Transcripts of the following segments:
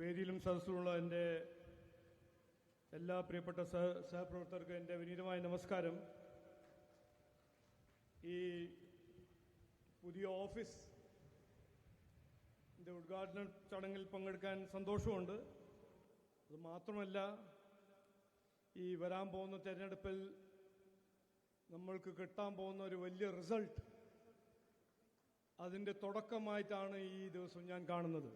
വേദിയിലും സദസ്സിലുള്ള എൻ്റെ എല്ലാ പ്രിയപ്പെട്ട സഹപ്രവർത്തകർക്ക് എൻ്റെ വിനീതമായ നമസ്കാരം. ഈ പുതിയ ഓഫീസിൻ്റെ ഉദ്ഘാടന ചടങ്ങിൽ പങ്കെടുക്കാൻ സന്തോഷമുണ്ട്. അത് മാത്രമല്ല, ഈ വരാൻ പോകുന്ന തെരഞ്ഞെടുപ്പിൽ നമ്മൾക്ക് കിട്ടാൻ പോകുന്ന ഒരു വലിയ റിസൾട്ട്, അതിൻ്റെ തുടക്കമായിട്ടാണ് ഈ ദിവസം ഞാൻ കാണുന്നത്.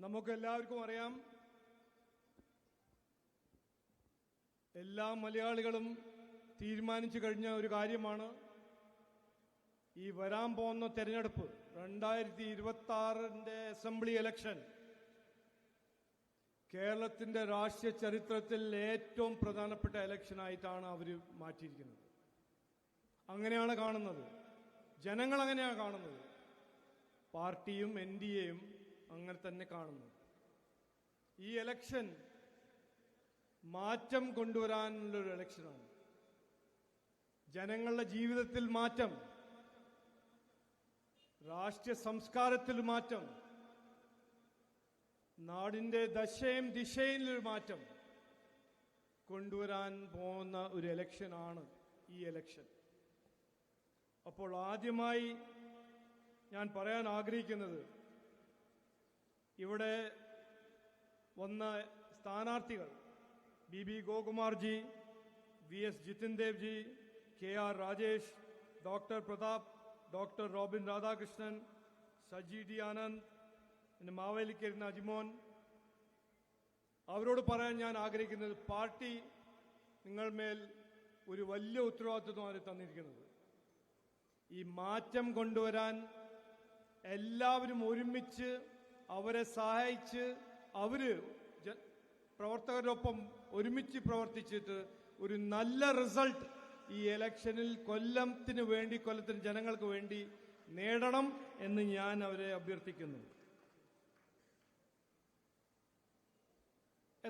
നമുക്കെല്ലാവർക്കും അറിയാം, എല്ലാ മലയാളികളും തീരുമാനിച്ചു കഴിഞ്ഞ ഒരു കാര്യമാണ് ഈ വരാൻ പോകുന്ന തെരഞ്ഞെടുപ്പ്. 2026 അസംബ്ലി ഇലക്ഷൻ കേരളത്തിന്റെ രാഷ്ട്രീയ ചരിത്രത്തിൽ ഏറ്റവും പ്രധാനപ്പെട്ട ഇലക്ഷനായിട്ടാണ് അവർ മാറ്റിയിരിക്കുന്നത്. അങ്ങനെയാണ് കാണുന്നത്, ജനങ്ങൾ അങ്ങനെയാണ് കാണുന്നത്, പാർട്ടിയും NDAയും അങ്ങനെ തന്നെ കാണുന്നു. ഈ ഇലക്ഷൻ മാറ്റം കൊണ്ടുവരാനുള്ളൊരു ഇലക്ഷനാണ്. ജനങ്ങളുടെ ജീവിതത്തിൽ മാറ്റം, രാഷ്ട്രീയ സംസ്കാരത്തിൽ മാറ്റം, നാടിന്റെ ദശയും ദിശയിലൊരു മാറ്റം കൊണ്ടുവരാൻ പോകുന്ന ഒരു ഇലക്ഷനാണ് ഈ ഇലക്ഷൻ. അപ്പോൾ ആദ്യമായി ഞാൻ പറയാൻ ആഗ്രഹിക്കുന്നത്, ഇവിടെ വന്ന സ്ഥാനാർത്ഥികൾ BB Gokumarji, VS Jithin Devji, KR Rajesh, doctor Prathap, doctor Robin Radhakrishnan, Saji D Anand, പിന്നെ മാവേലിക്കരുന്ന അജിമോൻ, അവരോട് പറയാൻ ഞാൻ ആഗ്രഹിക്കുന്നത്, പാർട്ടി നിങ്ങൾ മേൽ ഒരു വലിയ ഉത്തരവാദിത്വമാണ് തന്നിരിക്കുന്നത്. ഈ മാറ്റം കൊണ്ടുവരാൻ എല്ലാവരും ഒരുമിച്ച് അവരെ സഹായിച്ച്, അവര് പ്രവർത്തകരോടൊപ്പം ഒരുമിച്ച് പ്രവർത്തിച്ചിട്ട് ഒരു നല്ല റിസൾട്ട് ഈ ഇലക്ഷനിൽ കൊല്ലത്തിന് വേണ്ടി, കൊല്ലത്തിന് ജനങ്ങൾക്ക് വേണ്ടി നേടണം എന്ന് ഞാൻ അവരെ അഭ്യർത്ഥിക്കുന്നു.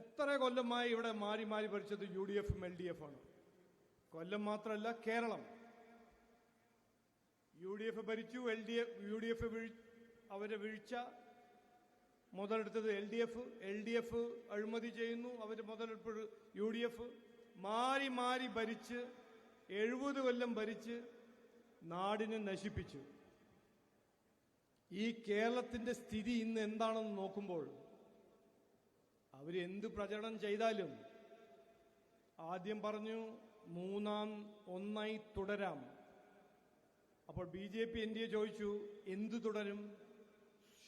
എത്ര കൊല്ലമായി ഇവിടെ മാറി മാറി ഭരിച്ചത് UDFും LDF ആണ്. കൊല്ലം മാത്രമല്ല, കേരളം. UDF ഭരിച്ചു, UDF അവരെ വീഴ്ച മുതലെടുത്തത് LDF അഴിമതി ചെയ്യുന്നു, അവർ മുതലെടുപ്പ് UDF. മാറി മാറി ഭരിച്ച് 70 കൊല്ലം ഭരിച്ച് നാടിനെ നശിപ്പിച്ചു. ഈ കേരളത്തിന്റെ സ്ഥിതി ഇന്ന് എന്താണെന്ന് നോക്കുമ്പോൾ, അവരെന്ത് പ്രചരണം ചെയ്താലും ആദ്യം പറഞ്ഞു ഒന്നായി തുടരാം. അപ്പോൾ BJP NDA ചോദിച്ചു, എന്ത് തുടരും?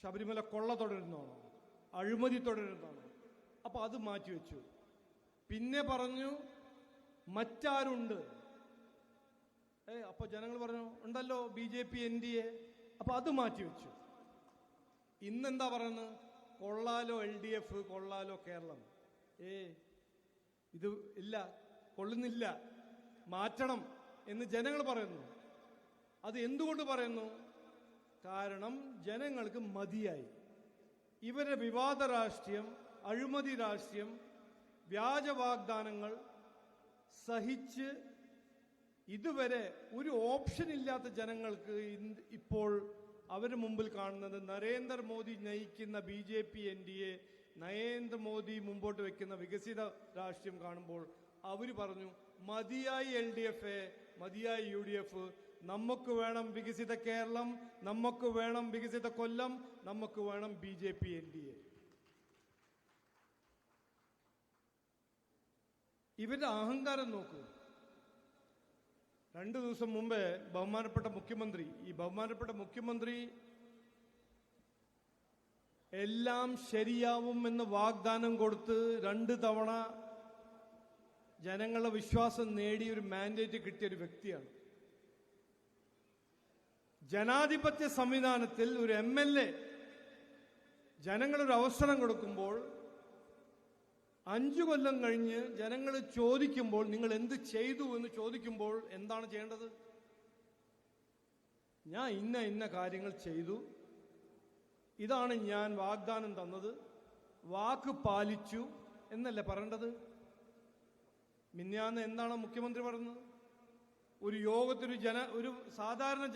ശബരിമല കൊള്ള തുടരുന്നതാണോ? അഴിമതി തുടരുന്നതാണോ? അപ്പൊ അത് മാറ്റിവെച്ചു. പിന്നെ പറഞ്ഞു മറ്റാരുണ്ട്? അപ്പൊ ജനങ്ങൾ പറഞ്ഞു ഉണ്ടല്ലോ BJP NDA. അപ്പൊ അത് മാറ്റിവെച്ചു. ഇന്നെന്താ പറയുന്നത്? കൊള്ളാലോ LDF, കൊള്ളാലോ കേരളം. ഇത് ഇല്ല, കൊള്ളുന്നില്ല, മാറ്റണം എന്ന് ജനങ്ങൾ പറയുന്നു. അത് എന്തുകൊണ്ട് പറയുന്നു? കാരണം ജനങ്ങൾക്ക് മതിയായി. ഇവരെ വിവാദ രാഷ്ട്രീയം, അഴിമതി രാഷ്ട്രീയം, വ്യാജ വാഗ്ദാനങ്ങൾ സഹിച്ച് ഇതുവരെ ഒരു ഓപ്ഷൻ ഇല്ലാത്ത ജനങ്ങൾക്ക് ഇപ്പോൾ അവരുടെ മുമ്പിൽ കാണുന്നത് നരേന്ദ്രമോദി നയിക്കുന്ന BJP NDA, നരേന്ദ്രമോദി മുമ്പോട്ട് വെക്കുന്ന വികസിത രാഷ്ട്രീയം കാണുമ്പോൾ അവർ പറഞ്ഞു, മതിയായി LDF, മതിയായി UDF, നമുക്ക് വേണം വികസിത കേരളം, നമുക്ക് വേണം വികസിത കൊല്ലം, നമുക്ക് വേണം BJP NDA. ഇവരുടെ അഹങ്കാരം നോക്കൂ. 2 ദിവസം മുമ്പേ ബഹുമാനപ്പെട്ട മുഖ്യമന്ത്രി എല്ലാം ശരിയാവും എന്ന് വാഗ്ദാനം കൊടുത്ത് 2 തവണ ജനങ്ങളുടെ വിശ്വാസം നേടി ഒരു മാൻഡേറ്റ് കിട്ടിയ ഒരു വ്യക്തിയാണ്. ജനാധിപത്യ സംവിധാനത്തിൽ ഒരു MLA ജനങ്ങളൊരു അവസരം കൊടുക്കുമ്പോൾ 5 കൊല്ലം കഴിഞ്ഞ് ജനങ്ങൾ ചോദിക്കുമ്പോൾ, നിങ്ങൾ എന്ത് ചെയ്തു എന്ന് ചോദിക്കുമ്പോൾ എന്താണ് ചെയ്യേണ്ടത്? ഞാൻ ഇന്ന കാര്യങ്ങൾ ചെയ്തു, ഇതാണ് ഞാൻ വാഗ്ദാനം തന്നത്, വാക്ക് പാലിച്ചു എന്നല്ലേ പറയേണ്ടത്? മിനിഞ്ഞാന്ന് എന്താണ് മുഖ്യമന്ത്രി പറഞ്ഞത്? ഒരു യോഗത്തിൽ ഒരു സാധാരണ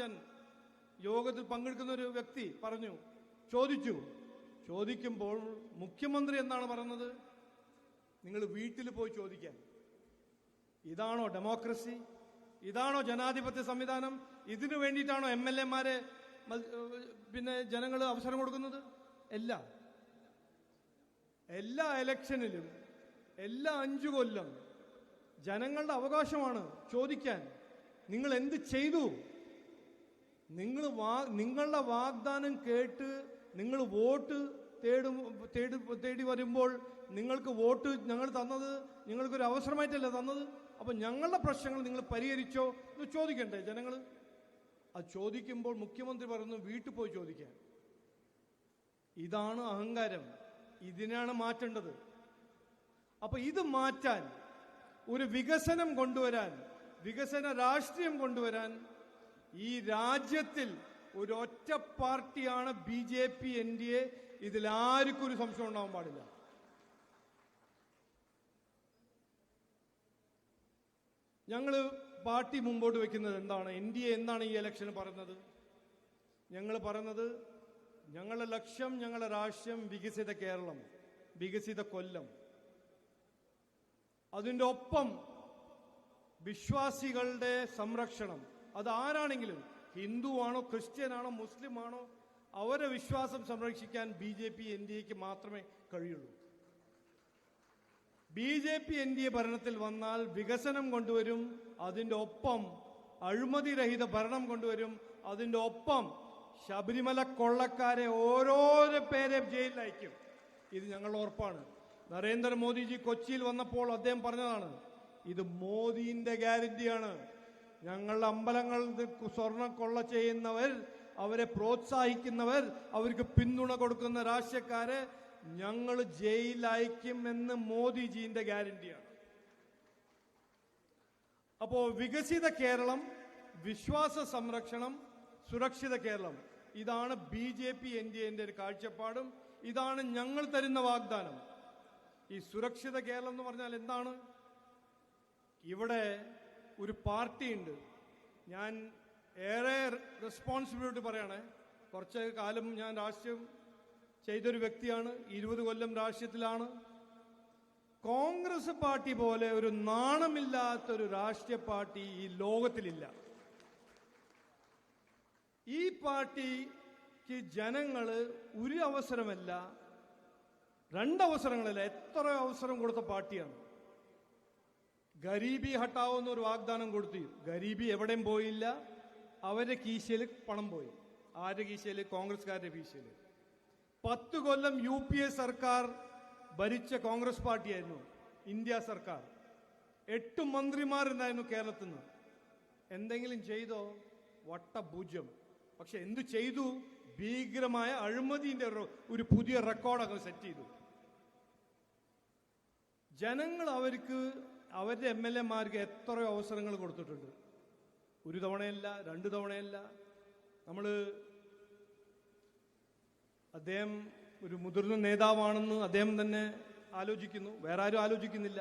യോഗത്തിൽ പങ്കെടുക്കുന്ന ഒരു വ്യക്തി പറഞ്ഞു, ചോദിക്കുമ്പോൾ മുഖ്യമന്ത്രി എന്താണ് പറയുന്നത്? നിങ്ങൾ വീട്ടിൽ പോയി ചോദിക്കാൻ. ഇതാണോ ഡെമോക്രസി? ഇതാണോ ജനാധിപത്യ സംവിധാനം? ഇതിനു വേണ്ടിയിട്ടാണോ MLA-മാരെ പിന്നെ ജനങ്ങൾ അവസരം കൊടുക്കുന്നത്? എല്ലാ ഇലക്ഷനിലും എല്ലാ 5 കൊല്ലം ജനങ്ങളുടെ അവകാശമാണ് ചോദിക്കാൻ. നിങ്ങൾ എന്ത് ചെയ്തു? നിങ്ങളുടെ വാഗ്ദാനം കേട്ട് നിങ്ങൾ വോട്ട് തേടി വരുമ്പോൾ നിങ്ങൾക്ക് വോട്ട് ഞങ്ങൾ തന്നത് നിങ്ങൾക്കൊരു അവസരമായിട്ടല്ല തന്നത്. അപ്പൊ ഞങ്ങളുടെ പ്രശ്നങ്ങൾ നിങ്ങൾ പരിഹരിച്ചോ എന്ന് ചോദിക്കണ്ടേ ജനങ്ങൾ? അത് ചോദിക്കുമ്പോൾ മുഖ്യമന്ത്രി പറയുന്നു വീട്ടിൽ പോയി ചോദിക്കാൻ. ഇതാണ് അഹങ്കാരം. ഇതിനാണ് മാറ്റേണ്ടത്. അപ്പൊ ഇത് മാറ്റാൻ, ഒരു വികസനം കൊണ്ടുവരാൻ, വികസന രാഷ്ട്രീയം കൊണ്ടുവരാൻ ഈ രാജ്യത്തിൽ ഒരൊറ്റ പാർട്ടിയാണ് BJP NDA. ഇതിൽ ആർക്കും ഒരു സംശയം ഉണ്ടാവാൻ പാടില്ല. ഞങ്ങൾ പാർട്ടി മുമ്പോട്ട് വെക്കുന്നത് എന്താണ്? NDA എന്താണ് ഈ ഇലക്ഷന് പറയുന്നത്? ഞങ്ങൾ പറയുന്നത് ഞങ്ങളുടെ ലക്ഷ്യം, ഞങ്ങളുടെ രാഷ്ട്രീയം വികസിത കേരളം, വികസിത കൊല്ലം. അതിൻ്റെ ഒപ്പം വിശ്വാസികളുടെ സംരക്ഷണം. അത് ആരാണെങ്കിലും, ഹിന്ദുവാണോ ക്രിസ്ത്യനാണോ മുസ്ലിമാണോ, അവരെ വിശ്വാസം സംരക്ഷിക്കാൻ BJP NDAക്ക് മാത്രമേ കഴിയുള്ളൂ. BJP NDA ഭരണത്തിൽ വന്നാൽ വികസനം കൊണ്ടുവരും, അതിൻ്റെ ഒപ്പം അഴിമതിരഹിത ഭരണം കൊണ്ടുവരും, അതിൻ്റെ ഒപ്പം ശബരിമല കൊള്ളക്കാരെ ഓരോരോ പേരെ ജയിലിലയക്കും. ഇത് ഞങ്ങളുടെ ഉറപ്പാണ്. നരേന്ദ്രമോദിജി കൊച്ചിയിൽ വന്നപ്പോൾ അദ്ദേഹം പറഞ്ഞതാണ്, ഇത് മോദിന്റെ ഗ്യാരണ്ടിയാണ്. ഞങ്ങളുടെ അമ്പലങ്ങളിൽ സ്വർണം കൊള്ള ചെയ്യുന്നവർ, അവരെ പ്രോത്സാഹിക്കുന്നവർ, അവർക്ക് പിന്തുണ കൊടുക്കുന്ന രാഷ്ട്രീയക്കാരെ ഞങ്ങൾ ജയിലയക്കുമെന്ന് മോദിജിന്റെ ഗ്യാരണ്ടിയാണ്. അപ്പോ വികസിത കേരളം, വിശ്വാസ സംരക്ഷണം, സുരക്ഷിത കേരളം, ഇതാണ് BJP NDAന്റെ ഒരു കാഴ്ചപ്പാടും ഇതാണ് ഞങ്ങൾ തരുന്ന വാഗ്ദാനം. ഈ സുരക്ഷിത കേരളം എന്ന് പറഞ്ഞാൽ എന്താണ്? ഇവിടെ ഒരു പാർട്ടിയുണ്ട്. ഞാൻ ഏറെ റെസ്പോൺസിബിലിറ്റി പറയണേ. കുറച്ച് കാലം ഞാൻ രാഷ്ട്രീയം ചെയ്തൊരു വ്യക്തിയാണ്. 20 കൊല്ലം രാഷ്ട്രീയത്തിലാണ്. കോൺഗ്രസ് പാർട്ടി പോലെ ഒരു നാണമില്ലാത്തൊരു രാഷ്ട്രീയ പാർട്ടി ഈ ലോകത്തിലില്ല. ഈ പാർട്ടിക്ക് ജനങ്ങള് ഒരു അവസരമല്ല, 2 അവസരങ്ങളല്ല, എത്ര അവസരം കൊടുത്ത പാർട്ടിയാണ്. ഗരീബി ഹട്ടാവോ എന്നൊരു വാഗ്ദാനം കൊടുത്തു. ഗരീബി എവിടെയും പോയില്ല. അവരുടെ കീശയിൽ പണം പോയി. ആരുടെ കീശയിൽ? കോൺഗ്രസ്കാരുടെ കീശയിൽ. 10 കൊല്ലം UPA സർക്കാർ ഭരിച്ച കോൺഗ്രസ് പാർട്ടിയായിരുന്നു ഇന്ത്യ സർക്കാർ. 8 മന്ത്രിമാരുണ്ടായിരുന്നു കേരളത്തിൽ നിന്ന്. എന്തെങ്കിലും ചെയ്തോ? വട്ടപൂജ്യം. പക്ഷെ എന്തു ചെയ്തു? ഭീകരമായ അഴിമതിന്റെ ഒരു പുതിയ റെക്കോർഡൊക്കെ സെറ്റ് ചെയ്തു. ജനങ്ങൾ അവരുടെ MLA-മാർക്ക് എത്രയോ അവസരങ്ങൾ കൊടുത്തിട്ടുണ്ട്. 1 തവണയല്ല, 2 തവണയല്ല. അദ്ദേഹം ഒരു മുതിർന്ന നേതാവാണെന്ന് അദ്ദേഹം തന്നെ ആലോചിക്കുന്നു, വേറെ ആരും ആലോചിക്കുന്നില്ല.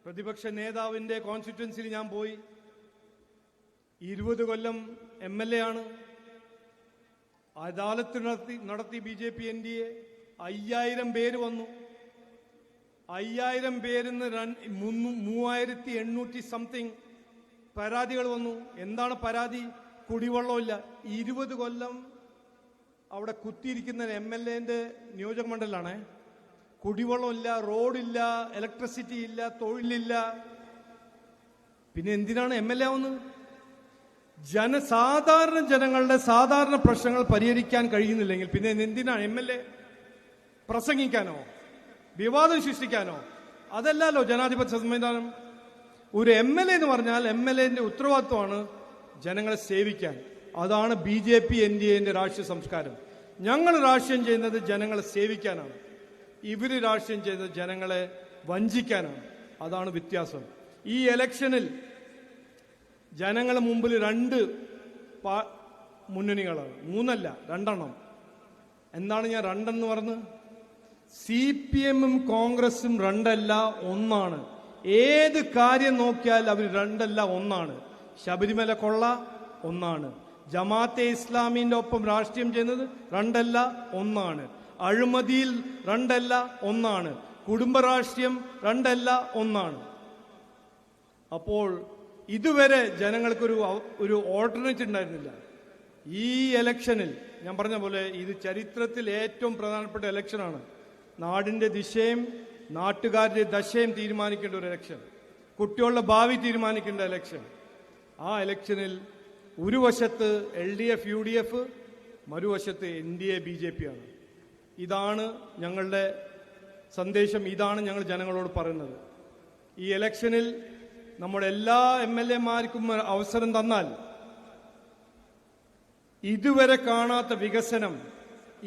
പ്രതിപക്ഷ നേതാവിന്റെ കോൺസ്റ്റിറ്റ്യുവൻസിയിൽ ഞാൻ പോയി. 20 കൊല്ലം MLA ആണ്. അദാലത്ത് നടത്തി BJP NDA. 5000 പേര് വന്നു. 5000 പേരിന്ന് 3800 സംതിങ് പരാതികൾ വന്നു. എന്താണ് പരാതി? കുടിവെള്ളമില്ല. 20 കൊല്ലം അവിടെ കുത്തിയിരിക്കുന്ന MLA-ന്റെ നിയോജക മണ്ഡലമാണ്. കുടിവെള്ളമില്ല, റോഡില്ല, ഇലക്ട്രിസിറ്റി ഇല്ല, തൊഴിലില്ല. പിന്നെ എന്തിനാണ് MLA ആവുന്നത്? സാധാരണ ജനങ്ങളുടെ സാധാരണ പ്രശ്നങ്ങൾ പരിഹരിക്കാൻ കഴിയുന്നില്ലെങ്കിൽ പിന്നെ എന്തിനാണ് MLA? പ്രസംഗിക്കാനോ? വിവാദം സൃഷ്ടിക്കാനോ? അതല്ലല്ലോ ജനാധിപത്യ സംവിധാനം. ഒരു MLA എന്ന് പറഞ്ഞാൽ MLA-ന്റെ ഉത്തരവാദിത്വമാണ് ജനങ്ങളെ സേവിക്കാൻ. അതാണ് BJP NDA-ന്റെ രാഷ്ട്രീയ സംസ്കാരം. ഞങ്ങൾ രാഷ്ട്രീയം ചെയ്യുന്നത് ജനങ്ങളെ സേവിക്കാനാണ്. ഇവര് രാഷ്ട്രീയം ചെയ്യുന്നത് ജനങ്ങളെ വഞ്ചിക്കാനാണ്. അതാണ് വ്യത്യാസം. ഈ ഇലക്ഷനിൽ ജനങ്ങളെ മുമ്പിൽ 2 മുന്നണികളാണ്. 3 അല്ല, 2 എണ്ണം. എന്താണ് ഞാൻ 2 എന്ന് പറഞ്ഞത്? CPM-ഉം കോൺഗ്രസും 2 അല്ല, 1 ആണ്. ഏത് കാര്യം നോക്കിയാൽ അവർ 2 അല്ല, 1 ആണ്. ശബരിമല കൊള്ള 1 ആണ്. ജമാഅത്തെ ഇസ്ലാമിന്റെ ഒപ്പം രാഷ്ട്രീയം ചെയ്യുന്നത് രണ്ടല്ല ഒന്നാണ്. അഴിമതിയിൽ രണ്ടല്ല ഒന്നാണ്. കുടുംബ രാഷ്ട്രീയം രണ്ടല്ല ഒന്നാണ്. അപ്പോൾ ഇതുവരെ ജനങ്ങൾക്കൊരു ഓൾട്ടർനേറ്റ് ഉണ്ടായിരുന്നില്ല. ഈ ഇലക്ഷനിൽ ഞാൻ പറഞ്ഞ പോലെ ഇത് ചരിത്രത്തിൽ ഏറ്റവും പ്രധാനപ്പെട്ട ഇലക്ഷനാണ്. നാടിന്റെ ദിശയും നാട്ടുകാരുടെ ദശയും തീരുമാനിക്കേണ്ട ഒരു ഇലക്ഷൻ, കുട്ടികളുടെ ഭാവി തീരുമാനിക്കേണ്ട ഇലക്ഷൻ. ആ ഇലക്ഷനിൽ ഒരു വശത്ത് LDF UDF, മറുവശത്ത് NDA BJP ആണ്. ഇതാണ് ഞങ്ങളുടെ സന്ദേശം, ഇതാണ് ഞങ്ങൾ ജനങ്ങളോട് പറയുന്നത്. ഈ ഇലക്ഷനിൽ നമ്മുടെ എല്ലാ MLA മാർക്കും അവസരം തന്നാൽ ഇതുവരെ കാണാത്ത വികസനം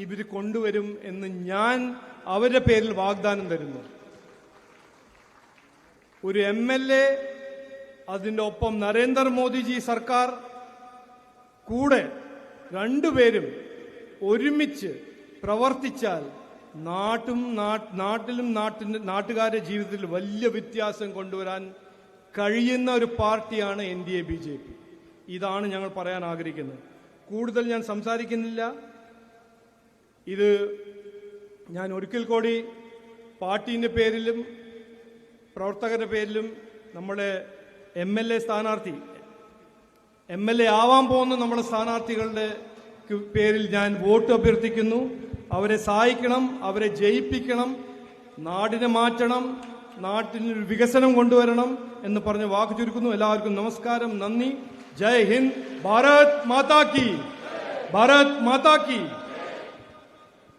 ഇവർ കൊണ്ടുവരും എന്ന് ഞാൻ അവരുടെ പേരിൽ വാഗ്ദാനം തരുന്നു. ഒരു MLA, അതിൻ്റെ ഒപ്പം നരേന്ദ്രമോദിജി സർക്കാർ കൂടെ രണ്ടുപേരും ഒരുമിച്ച് പ്രവർത്തിച്ചാൽ നാട്ടിലും നാട്ടുകാരുടെ ജീവിതത്തിൽ വലിയ വ്യത്യാസം കൊണ്ടുവരാൻ കഴിയുന്ന ഒരു പാർട്ടിയാണ് NDA BJP. ഇതാണ് ഞങ്ങൾ പറയാൻ ആഗ്രഹിക്കുന്നത്. കൂടുതൽ ഞാൻ സംസാരിക്കുന്നില്ല. ഇത് ഞാൻ ഒരിക്കൽ കൂടി പാർട്ടീൻ്റെ പേരിലും പ്രവർത്തകരുടെ പേരിലും നമ്മുടെ MLA സ്ഥാനാർത്ഥി, MLA ആവാൻ പോകുന്ന നമ്മുടെ സ്ഥാനാർത്ഥികളുടെ പേരിൽ ഞാൻ വോട്ട് അഭ്യർത്ഥിക്കുന്നു. അവരെ സഹായിക്കണം, അവരെ ജയിപ്പിക്കണം, നാടിനെ മാറ്റണം, നാട്ടിന് വികസനം കൊണ്ടുവരണം എന്ന് പറഞ്ഞ് വാക്ക് ചുരുക്കുന്നു. എല്ലാവർക്കും നമസ്കാരം, നന്ദി, ജയ് ഹിന്ദ്, ഭാരത് മാതാ കി, ഭാരത് മാതാ കി.